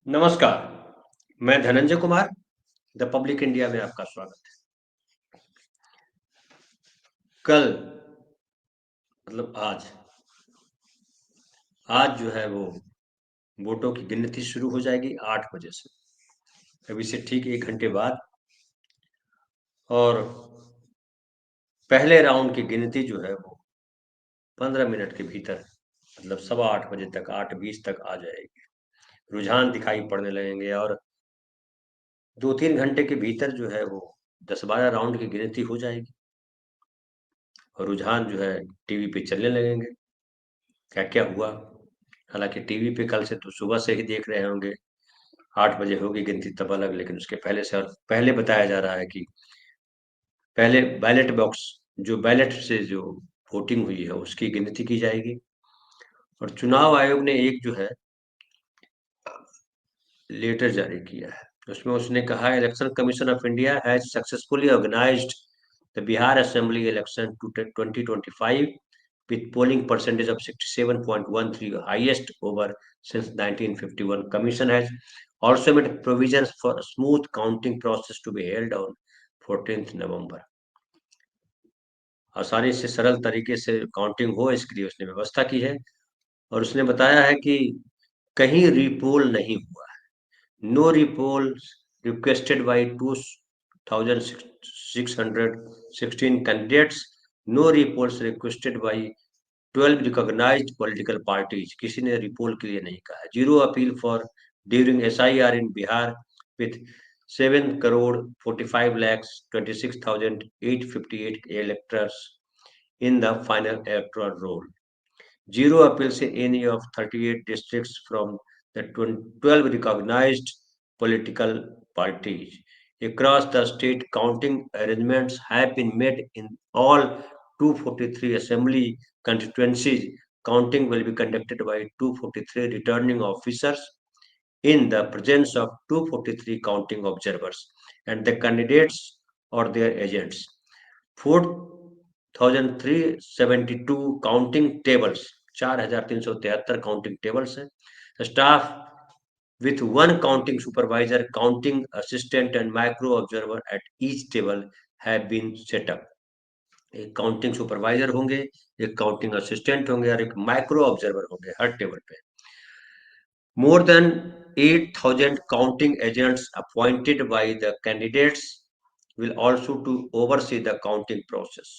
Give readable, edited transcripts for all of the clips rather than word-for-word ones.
नमस्कार, मैं Dhananjay Kumar, the public India में आपका स्वागत है। कल मतलब आज जो है वो वोटों की गिनती शुरू हो जाएगी 8 बजे से, अभी से ठीक 1 घंटे बाद। और पहले राउंड की गिनती जो है वो 15 मिनट के भीतर मतलब सवा 8 बजे तक 8:20 तक आ जाएगी। रुझान दिखाई पड़ने लगेंगे और 2-3 घंटे के भीतर जो है वो 10-12 राउंड की गिनती हो जाएगी और रुझान जो है टीवी पे चलने लगेंगे, क्या-क्या हुआ। हालाँकि टीवी पे कल से तो सुबह से ही देख रहे होंगे, 8 बजे होगी गिनती तब अलग, लेकिन उसके पहले से और पहले बताया जा रहा है कि पहले बैलेट बॉक्स जो बैलेट से जो वोटिंग हुई है, उसकी गिनती की जाएगी। और चुनाव आयोग ने एक जो है लेटर जारी किया है। उसमें उसने कहा है election commission of India has successfully organised the Bihar assembly election to 2025 with polling percentage of 67.13, highest over since 1951. Commission has also made provisions for a smooth counting process to be held on 14th November. आसानी से सरल तरीके से counting हो इसके लिए उसने व्यवस्था की है और उसने बताया है कि कहीं रीपोल नहीं हुआ है। No repolls requested by 2616 candidates, no repolls requested by 12 recognised political parties, किसी ने रिपोल के लिए नहीं कहा है। Zero appeal for during SIR in Bihar with 7,45,26,858 electors in the final electoral roll. Zero appeals in any of 38 districts from the 12 recognized political parties. Across the state, counting arrangements have been made in all 243 assembly constituencies. Counting will be conducted by 243 returning officers in the presence of 243 counting observers and the candidates or their agents. 4,372 counting tables, 4,373 counting tables हैं। Staff with one counting supervisor, counting assistant and micro observer at each table have been set up. एक counting supervisor होंगे, एक counting assistant होंगे और एक micro observer होंगे हर table पे। More than 8,000 counting agents appointed by the candidates will also to oversee the counting process.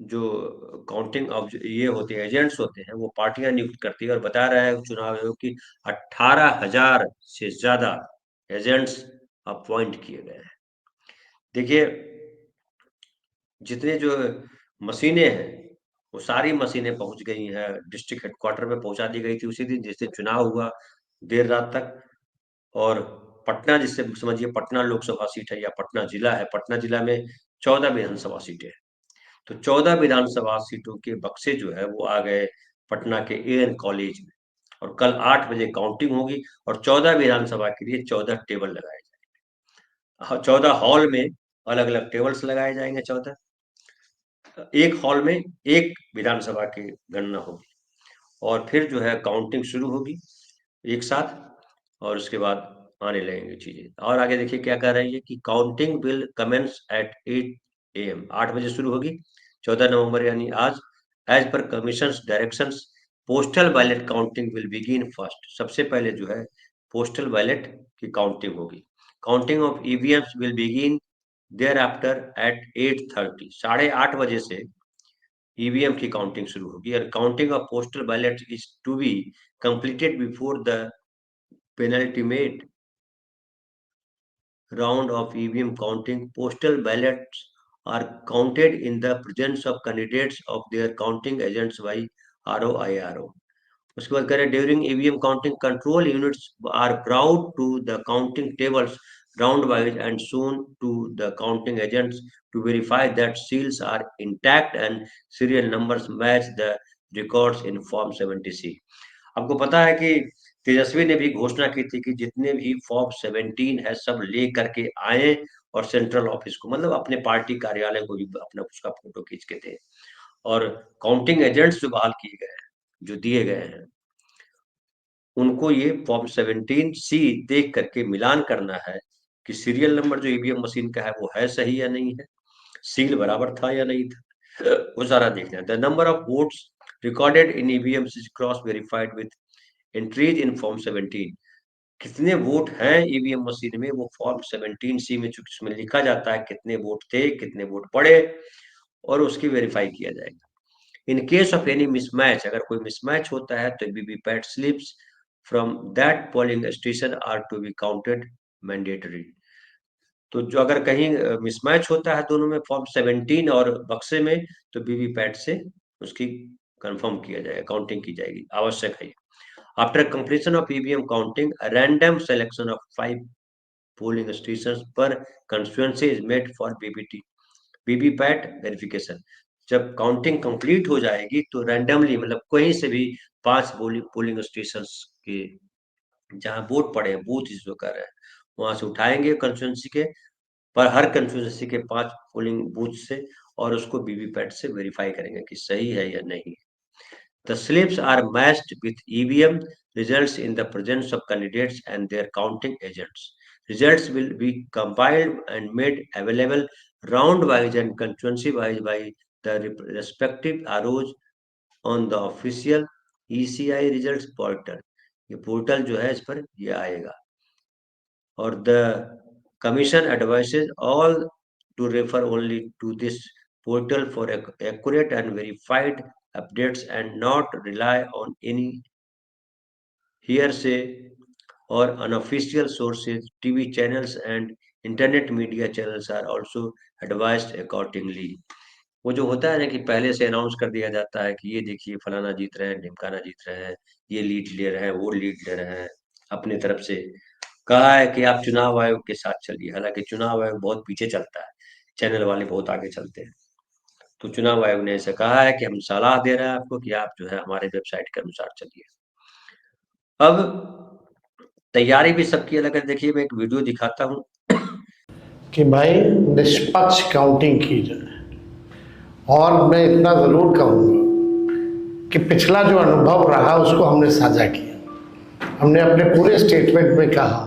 जो counting of ये होते हैं एजेंट्स होते हैं वो पार्टियां नियुक्त करती है और बता रहा है चुनाव आयोग की 18,000 से ज्यादा एजेंट्स अपॉइंट किए गए हैं। देखिए जितने जो मशीनें हैं वो सारी मशीनें पहुंच गई हैं, डिस्ट्रिक्ट हेडक्वार्टर में पहुंचा दी गई थी उसी दिन जिस दिन चुनाव हुआ देर रात तक। और पटना जिससे समझिए पटना लोकसभा सीट है या पटना जिला है, पटना जिला में 14 विधानसभा सीटें हैं। तो 14 विधानसभा सीटों के बक्से जो है वो आ गए पटना के AN कॉलेज में और कल 8 बजे काउंटिंग होगी और 14 विधानसभा के लिए 14 टेबल लगाए जाएंगे। 14 हॉल में अलग अलग टेबल्स लगाए जाएंगे। 14 एक हॉल में एक विधानसभा की गणना होगी और फिर जो है काउंटिंग शुरू होगी एक साथ और उसके बाद आने लगेंगे चीजें। और आगे देखिए क्या कह रही है कि counting will commence at 8 AM, 8 बजे शुरू होगी 14 नवंबर यानी आज। एज पर commission directions postal ballot counting will begin first, सबसे पहले जो है पोस्टल बैलेट की काउंटिंग होगी। Counting of EVMs will begin thereafter at 8:30, 8:30 बजे से EVM की काउंटिंग शुरू होगी और counting of postal ballot is to be completed before the penultimate round of EVM counting. Postal ballots are counted in the presence of candidates of their counting agents by ROIRO. उसके बाद कह रहे during EVM counting control units are brought to the counting tables round wise and shown to the counting agents to verify that seals are intact and serial numbers match the records in form 70C। आपको पता है कि तेजस्वी ने भी घोषणा की थी कि जितने भी फॉर्म 17 है सब ले करके आए और सेंट्रल ऑफिस को मतलब अपने पार्टी कार्यालय को भी अपना उसका फोटो खींच के थे। और काउंटिंग एजेंट्स जो बहाल किए गए हैं जो दिए गए हैं उनको ये फॉर्म 17C देख करके मिलान करना है कि सीरियल नंबर जो ईवीएम मशीन का है वो है सही या नहीं है, सील बराबर था या नहीं था, वो सारा देखना है। The number of votes recorded in EVMs is cross verified with entries in form 17। कितने वोट हैं ईवीएम मशीन में, वो फॉर्म 17C में, चूंकि उसमें लिखा जाता है कितने वोट थे, कितने वोट पड़े, और उसकी वेरीफाई किया जाएगा। In case of any mismatch, अगर कोई मिसमैच होता है तो VVPAT slips from that polling station are to be counted mandatory. तो जो अगर कहीं मिसमैच होता है दोनों में, फॉर्म 17 और बक्से में, तो वीवीपैट से उसकी कंफर्म किया जाएगा, काउंटिंग की जाएगी, आवश्यक है। After completion of EVM counting, random selection of 5 polling station per constituency is made for VVPAT verification. जब काउंटिंग कंप्लीट हो जाएगी तो रैंडमली, मतलब कहीं से भी 5 पोलिंग स्टेशन के जहां वोट पड़े हैं, बूथ जिसको कर रहे हैं, वहां से उठाएंगे कंस्टिट्यूंसी के, पर हर कंस्टिट्यूंसी के 5 पोलिंग बूथ से, और उसको वीवीपैट से वेरीफाई करेंगे कि सही है या नहीं। The slips are matched with EVM results in the presence of candidates and their counting agents. Results will be compiled and made available round-wise and constituency-wise by the respective ROs on the official ECI results portal. ये portal जो है इस पर ये आएगा। और the commission advises all to refer only to this portal for accurate and verified updates and not rely on any hearsay or unofficial sources. TV channels and internet media channels are also advised accordingly. वो जो होता है ना कि पहले से announce कर दिया जाता है कि ये देखिए फलाना जीत रहे हैं, ढिमकाना जीत रहे हैं, ये लीड ले रहे हैं, वो लीड ले रहे हैं, अपनी तरफ से कहा है कि आप चुनाव आयोग के साथ चलिए। हालांकि चुनाव आयोग बहुत पीछे चलता है, चैनल वाले बहुत आगे चलते हैं। तो चुनाव आयोग ने ऐसे कहा है कि हम सलाह दे रहे हैं आपको कि आप जो है हमारे वेबसाइट के अनुसार चलिए। अब तैयारी भी सबकी अलग है। देखिए मैं एक वीडियो दिखाता हूँ कि भाई निष्पक्ष काउंटिंग की जाए। और मैं इतना ज़रूर कहूँगा कि पिछला जो अनुभव रहा उसको हमने साझा किया। हमने अपने पूरे स्टेटमेंट में कहा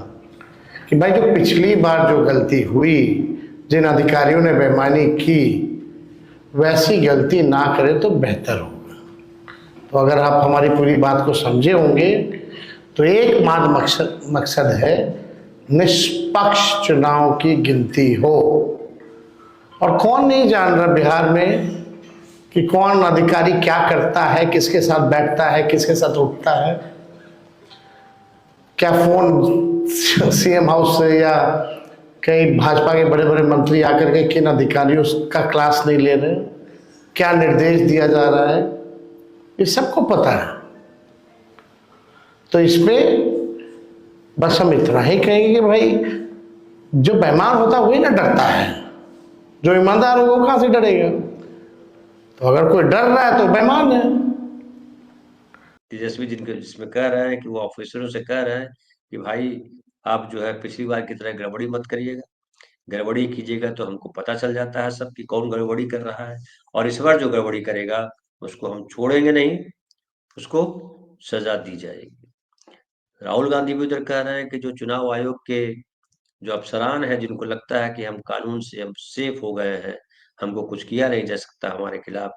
कि भाई जो पिछली बार जो गलती हुई, जिन अधिकारियों ने बेईमानी की, वैसी गलती ना करें तो बेहतर होगा। तो अगर आप हमारी पूरी बात को समझे होंगे तो एकमात्र मकसद है निष्पक्ष चुनाव की गिनती हो। और कौन नहीं जान रहा बिहार में कि कौन अधिकारी क्या करता है, किसके साथ बैठता है, किसके साथ उठता है। क्या फोन सीएम हाउस से या कई भाजपा के बड़े बड़े मंत्री आकर के किन अधिकारियों का क्लास नहीं ले रहे, क्या निर्देश दिया जा रहा है, ये सबको पता है। तो इसमें बस हम इतना ही कहेंगे कि भाई जो बेईमान होता है वही ना डरता है, जो ईमानदार होगा वो कहाँ से डरेगा। तो अगर कोई डर रहा है तो बेईमान है। तेजस्वी जिनके जिसमें कह रहे हैं कि वो ऑफिसरों से कह रहे हैं कि भाई आप जो है पिछली बार की तरह गड़बड़ी मत करिएगा, गड़बड़ी कीजिएगा तो हमको पता चल जाता है सब कि कौन गड़बड़ी कर रहा है, और इस बार जो गड़बड़ी करेगा उसको हम छोड़ेंगे नहीं, उसको सजा दी जाएगी। राहुल गांधी भी उधर कह रहे हैं कि जो चुनाव आयोग के जो अफसरान हैं, जिनको लगता है कि हम कानून से हम सेफ हो गए हैं, हमको कुछ किया नहीं जा सकता हमारे खिलाफ,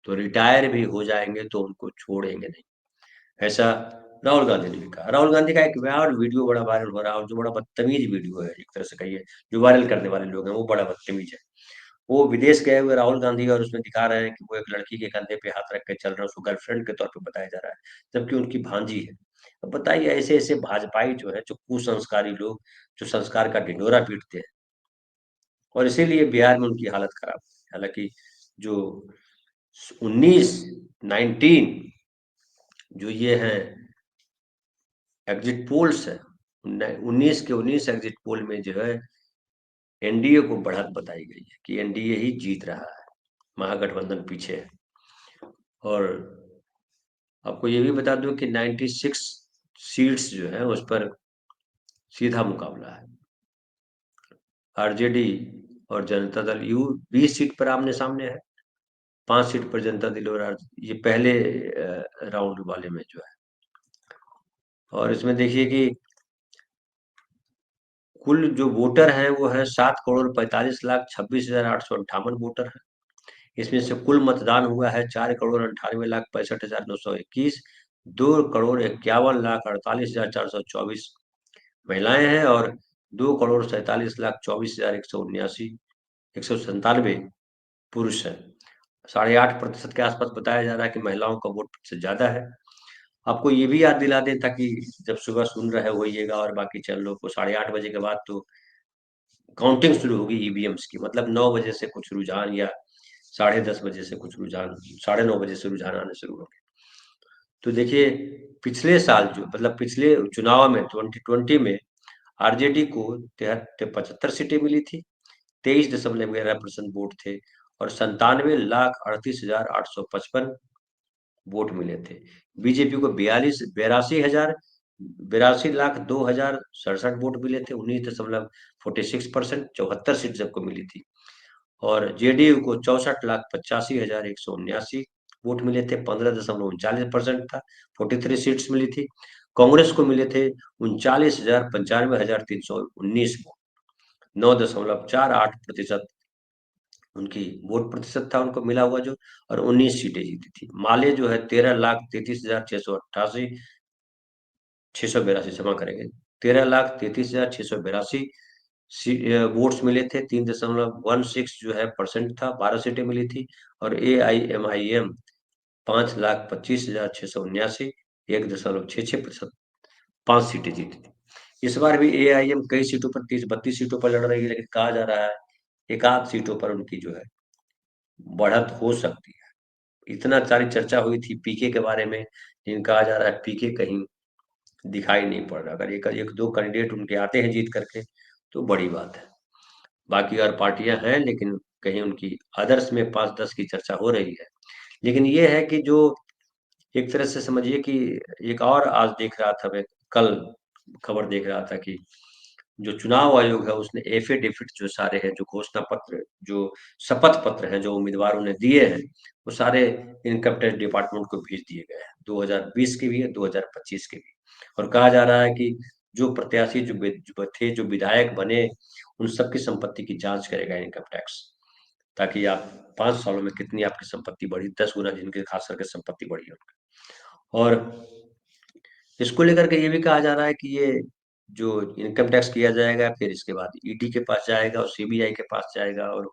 तो रिटायर भी हो जाएंगे तो उनको छोड़ेंगे नहीं, ऐसा राहुल गांधी ने भी कहा। राहुल गांधी का एक और वीडियो बड़ा वायरल हो रहा है, जो बड़ा बदतमीज वीडियो है, एक तरह से कहिए जो वायरल करने वाले लोग हैं वो बड़ा बदतमीज है। वो विदेश गए हुए राहुल गांधी, और उसमें दिखा रहे हैं कि वो एक लड़की के कंधे पे हाथ रख के चल रहे हैं, उसको गर्लफ्रेंड के तौर पे बताया जा रहा है, जबकि उनकी भांजी है। अब बताइए, ऐसे ऐसे भाजपाई जो है, जो कुसंस्कारी लोग, जो संस्कार का ढिंढोरा पीटते हैं, और इसीलिए बिहार में उनकी हालत खराब है। हालांकि जो 19 जो ये हैं एग्जिट पोल्स है, 19 के 19 एग्जिट पोल में जो है एनडीए को बढ़त बताई गई है कि एनडीए ही जीत रहा है, महागठबंधन पीछे है। और आपको ये भी बता दूं कि 96 सीट्स जो है उस पर सीधा मुकाबला है। आरजेडी और जनता दल यू 20 सीट पर आमने सामने है, 5 सीट पर जनता दल और ये पहले राउंड वाले में जो है। और इसमें देखिए कि कुल जो वोटर हैं वो है 7,45,26,858 वोटर हैं। इसमें से कुल मतदान हुआ है 4,98,65,921। 2,51,48,424 महिलाएं हैं और 2,47,24,179 197 पुरुष हैं। 8.5% के आसपास बताया जा रहा है कि महिलाओं का वोट प्रतिशत ज्यादा है। आपको ये भी याद दिला दें ताकि जब सुबह सुन रहे होइएगा और बाकी चैनलों को, 8:30 बजे के बाद तो काउंटिंग शुरू होगी ईवीएम्स की। मतलब 9 बजे से कुछ रुझान या 10:30 बजे से कुछ रुझान, 9:30 बजे से रुझान आने शुरू होंगे। तो देखिए, पिछले साल जो मतलब पिछले चुनाव में 2020 में आरजेडी को 75 सीटें मिली थी, 23.11% वोट थे और 97,38,855 वोट मिले थे। बीजेपी को 82,लाख 2,67 वोट मिले थे, 19.46%, 74 सीट सबको मिली थी। और जेडीयू को 64,85,179 वोट मिले थे, 15.39% था, 43 सीट्स मिली थी। कांग्रेस को मिले थे 39,95,319 वोट, 9.48% उनकी वोट प्रतिशत था उनको मिला हुआ जो, और 19 सीटें जीती थी। माले जो है 13,33,688 682, क्षमा करेंगे, 13,33,682 वोट्स मिले थे। 3.16 जो है परसेंट था, 12 सीटें मिली थी। और AIMIM 5,25,679, 1.66%, 5 सीटें जीती थी। इस बार भी AIM कई सीटों पर, 30-32 सीटों पर लड़ रही है, लेकिन कहा जा रहा है एक आध सीटों पर उनकी जो है बढ़त हो सकती है। इतना सारी चर्चा हुई थी पीके के बारे में, लेकिन कहा जा रहा है पीके कहीं दिखाई नहीं पड़ रहा। अगर एक एक दो कैंडिडेट उनके आते हैं जीत करके तो बड़ी बात है। बाकी और पार्टियां हैं, लेकिन कहीं उनकी आदर्श में 5-10 की चर्चा हो रही है। लेकिन ये है कि जो एक तरह से समझिए कि एक और आज देख रहा था मैं, कल खबर देख रहा था कि जो चुनाव आयोग है उसने एफिडेविट जो सारे हैं, जो घोषणा पत्र, जो शपथ पत्र हैं जो उम्मीदवारों ने दिए हैं, वो सारे इनकम टैक्स डिपार्टमेंट को भेज दिए गए हैं। 2020 के भी है, 2025 के भी। और कहा जा रहा है कि जो प्रत्याशी जो थे, जो विधायक बने, उन सबकी संपत्ति की जांच करेगा इनकम टैक्स, ताकि आप 5 सालों में कितनी आपकी संपत्ति बढ़ी, 10 गुना जिनके खास करके संपत्ति बढ़ी है उनकी। और इसको लेकर के ये भी कहा जा रहा है कि ये जो इनकम टैक्स किया जाएगा, फिर इसके बाद ईडी के पास जाएगा और सीबीआई के पास जाएगा और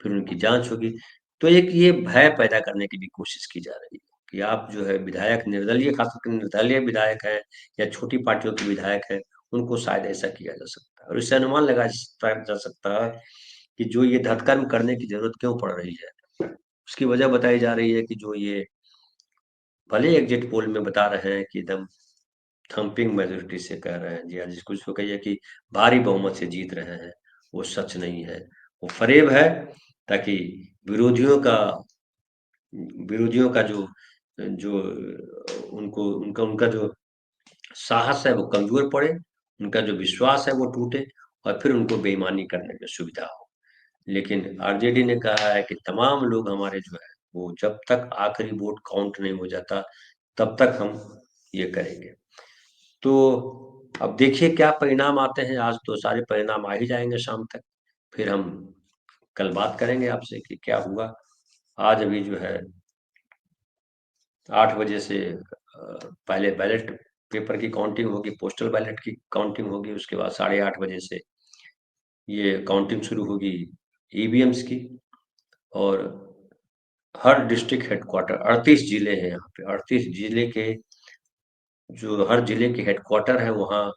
फिर उनकी जांच होगी। तो एक ये भय पैदा करने की भी कोशिश की जा रही है कि आप जो है विधायक निर्दलीय, खासकर निर्दलीय विधायक हैं या छोटी पार्टियों के विधायक हैं, उनको शायद ऐसा किया जा सकता है। और इससे अनुमान लगाया जा सकता है कि जो ये धतकर्म करने की जरूरत क्यों पड़ रही है। उसकी वजह बताई जा रही है कि जो ये भले एग्जिट पोल में बता रहे हैं कि एकदम थंपिंग मेजोरिटी से कह रहे हैं, जी हाँ, जिसको इसको कहिए कि भारी बहुमत से जीत रहे हैं, वो सच नहीं है, वो फरेब है, ताकि विरोधियों का विरोधियों का जो जो उनको उनका उनका जो साहस है वो कमजोर पड़े, उनका जो विश्वास है वो टूटे, और फिर उनको बेईमानी करने में सुविधा हो। लेकिन आरजेडी ने कहा है कि तमाम लोग हमारे जो है वो जब तक आखिरी वोट काउंट नहीं हो जाता तब तक हम ये करेंगे। तो अब देखिए क्या परिणाम आते हैं। आज तो सारे परिणाम आ ही जाएंगे शाम तक, फिर हम कल बात करेंगे आपसे कि क्या हुआ। आज अभी जो है 8 बजे से पहले बैलेट पेपर की काउंटिंग होगी, पोस्टल बैलेट की काउंटिंग होगी, उसके बाद 8:30 बजे से ये काउंटिंग शुरू होगी ईवीएम्स की। और हर डिस्ट्रिक्ट हेडक्वार्टर, 38 जिले हैं यहाँ पे, 38 जिले के जो हर जिले के हेडक्वार्टर है वहाँ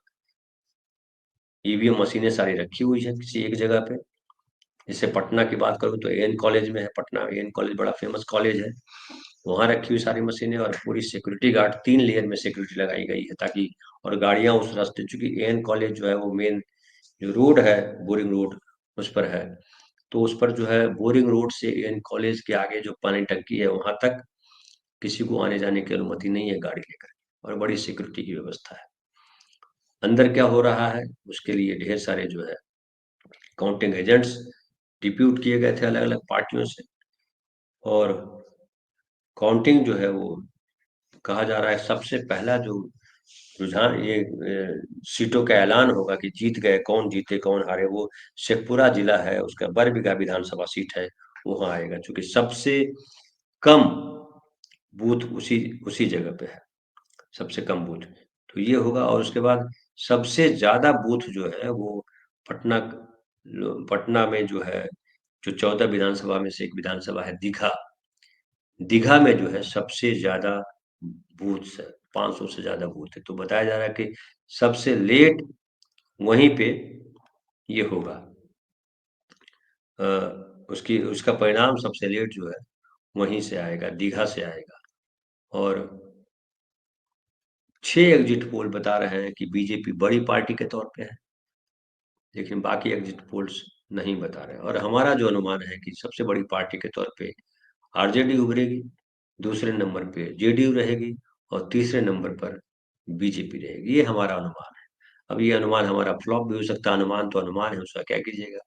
ईवीएम मशीनें सारी रखी हुई है किसी एक जगह पे। जैसे पटना की बात करूँ तो एएन कॉलेज में है, पटना एएन कॉलेज बड़ा फेमस कॉलेज है, वहाँ रखी हुई सारी मशीनें। और पूरी सिक्योरिटी गार्ड, 3 लेयर में सिक्योरिटी लगाई गई है ताकि, और गाड़ियां उस रास्ते, चूंकि एएन कॉलेज जो है वो मेन जो रोड है, बोरिंग रोड, उस पर है। तो उस पर जो है बोरिंग रोड से एएन कॉलेज के आगे जो पानी टंकी है वहां तक किसी को आने जाने की अनुमति नहीं है गाड़ी लेकर, और बड़ी सिक्योरिटी की व्यवस्था है। अंदर क्या हो रहा है उसके लिए ढेर सारे जो है काउंटिंग एजेंट्स डिप्यूट किए गए थे अलग अलग पार्टियों से। और काउंटिंग जो है वो कहा जा रहा है सबसे पहला जो रुझान ये सीटों का ऐलान होगा कि जीत गए, कौन जीते कौन हारे, वो शेखपुरा जिला है, उसका बरबीघा विधानसभा सीट है, वहां आएगा, क्योंकि सबसे कम बूथ उसी उसी जगह पे है, सबसे कम बूथ। तो ये होगा, और उसके बाद सबसे ज्यादा बूथ जो है वो पटना पटना में जो है, जो 14 विधानसभा में से एक विधानसभा है दीघा। दीघा में जो है सबसे ज्यादा बूथ है, 500 से ज्यादा बूथ है। तो बताया जा रहा है कि सबसे लेट वहीं पे ये होगा, अ, उसकी उसका परिणाम सबसे लेट जो है वहीं से आएगा, दीघा से आएगा। और 6 एग्जिट पोल बता रहे हैं कि बीजेपी बड़ी पार्टी के तौर पे है, लेकिन बाकी एग्जिट पोल्स नहीं बता रहे हैं। और हमारा जो अनुमान है कि सबसे बड़ी पार्टी के तौर पे आरजेडी उभरेगी, दूसरे नंबर पे जेडीयू रहेगी, और तीसरे नंबर पर बीजेपी रहेगी। ये हमारा अनुमान है। अब ये अनुमान हमारा फ्लॉप भी हो सकता है, अनुमान तो अनुमान है, उसका क्या कीजिएगा।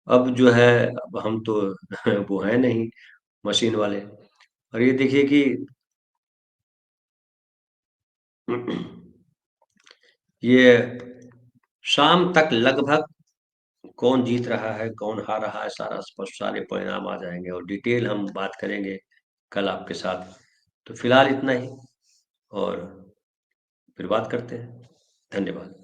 अब जो है, अब हम तो वो है नहीं मशीन वाले। और ये देखिए कि ये शाम तक लगभग कौन जीत रहा है कौन हार रहा है सारा स्पष्ट, सारे परिणाम आ जाएंगे, और डिटेल हम बात करेंगे कल आपके साथ। तो फिलहाल इतना ही, और फिर बात करते हैं। धन्यवाद।